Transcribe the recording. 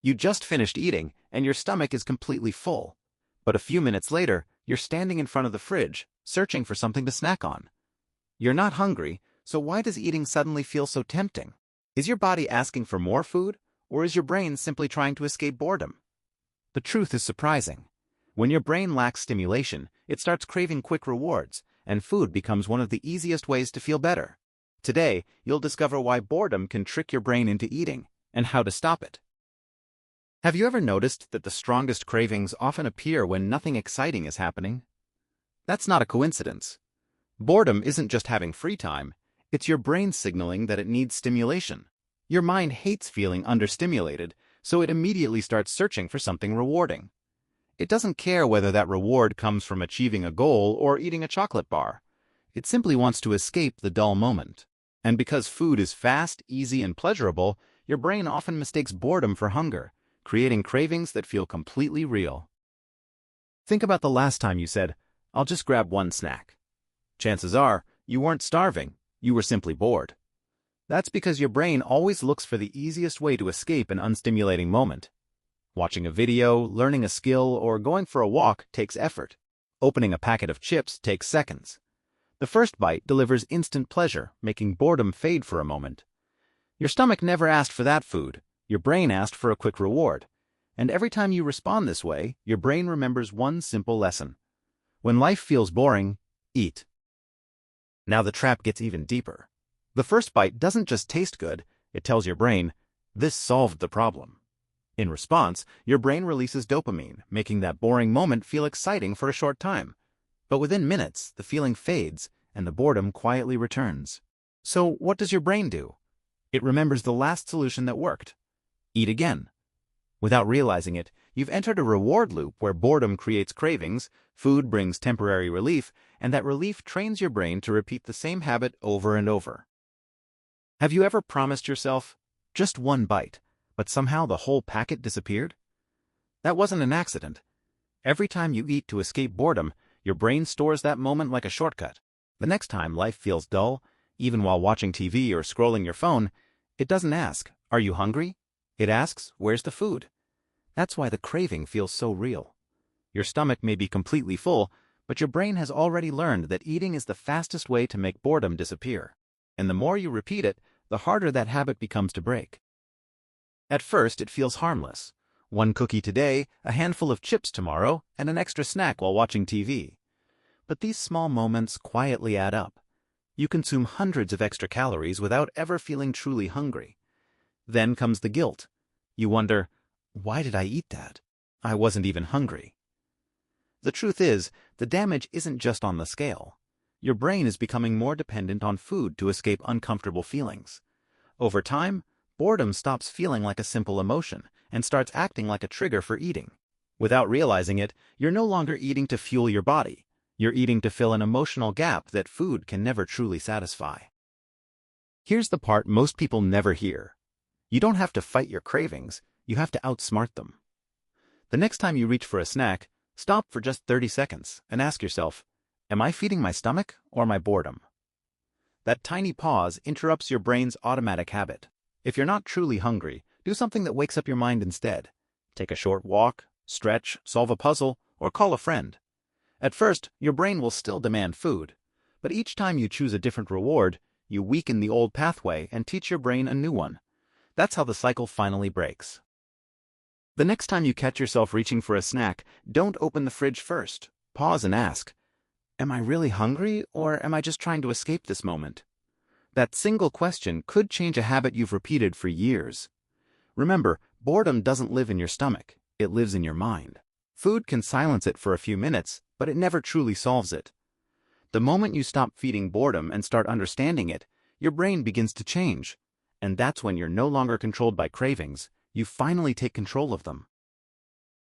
You just finished eating, and your stomach is completely full. But a few minutes later, you're standing in front of the fridge, searching for something to snack on. You're not hungry, so why does eating suddenly feel so tempting? Is your body asking for more food, or is your brain simply trying to escape boredom? The truth is surprising. When your brain lacks stimulation, it starts craving quick rewards, and food becomes one of the easiest ways to feel better. Today, you'll discover why boredom can trick your brain into eating, and how to stop it. Have you ever noticed that the strongest cravings often appear when nothing exciting is happening? That's not a coincidence. Boredom isn't just having free time, it's your brain signaling that it needs stimulation. Your mind hates feeling understimulated, so it immediately starts searching for something rewarding. It doesn't care whether that reward comes from achieving a goal or eating a chocolate bar. It simply wants to escape the dull moment. And because food is fast, easy, and pleasurable, your brain often mistakes boredom for hunger, creating cravings that feel completely real. Think about the last time you said, "I'll just grab one snack." Chances are, you weren't starving, you were simply bored. That's because your brain always looks for the easiest way to escape an unstimulating moment. Watching a video, learning a skill, or going for a walk takes effort. Opening a packet of chips takes seconds. The first bite delivers instant pleasure, making boredom fade for a moment. Your stomach never asked for that food. Your brain asked for a quick reward. And every time you respond this way, your brain remembers one simple lesson. When life feels boring, eat. Now the trap gets even deeper. The first bite doesn't just taste good, it tells your brain, "This solved the problem." In response, your brain releases dopamine, making that boring moment feel exciting for a short time. But within minutes, the feeling fades, and the boredom quietly returns. So what does your brain do? It remembers the last solution that worked. Eat again. Without realizing it, you've entered a reward loop where boredom creates cravings, food brings temporary relief, and that relief trains your brain to repeat the same habit over and over. Have you ever promised yourself, just one bite, but somehow the whole packet disappeared? That wasn't an accident. Every time you eat to escape boredom, your brain stores that moment like a shortcut. The next time life feels dull, even while watching TV or scrolling your phone, it doesn't ask, "Are you hungry?" It asks, "Where's the food?" That's why the craving feels so real. Your stomach may be completely full, but your brain has already learned that eating is the fastest way to make boredom disappear. And the more you repeat it, the harder that habit becomes to break. At first, it feels harmless. One cookie today, a handful of chips tomorrow, and an extra snack while watching TV. But these small moments quietly add up. You consume hundreds of extra calories without ever feeling truly hungry. Then comes the guilt. You wonder, why did I eat that? I wasn't even hungry. The truth is, the damage isn't just on the scale. Your brain is becoming more dependent on food to escape uncomfortable feelings. Over time, boredom stops feeling like a simple emotion and starts acting like a trigger for eating. Without realizing it, you're no longer eating to fuel your body. You're eating to fill an emotional gap that food can never truly satisfy. Here's the part most people never hear. You don't have to fight your cravings, you have to outsmart them. The next time you reach for a snack, stop for just 30 seconds and ask yourself, am I feeding my stomach or my boredom? That tiny pause interrupts your brain's automatic habit. If you're not truly hungry, do something that wakes up your mind instead. Take a short walk, stretch, solve a puzzle, or call a friend. At first, your brain will still demand food, but each time you choose a different reward, you weaken the old pathway and teach your brain a new one. That's how the cycle finally breaks. The next time you catch yourself reaching for a snack, don't open the fridge first. Pause and ask, am I really hungry, or am I just trying to escape this moment? That single question could change a habit you've repeated for years. Remember, boredom doesn't live in your stomach, it lives in your mind. Food can silence it for a few minutes, but it never truly solves it. The moment you stop feeding boredom and start understanding it, your brain begins to change. And that's when you're no longer controlled by cravings, you finally take control of them.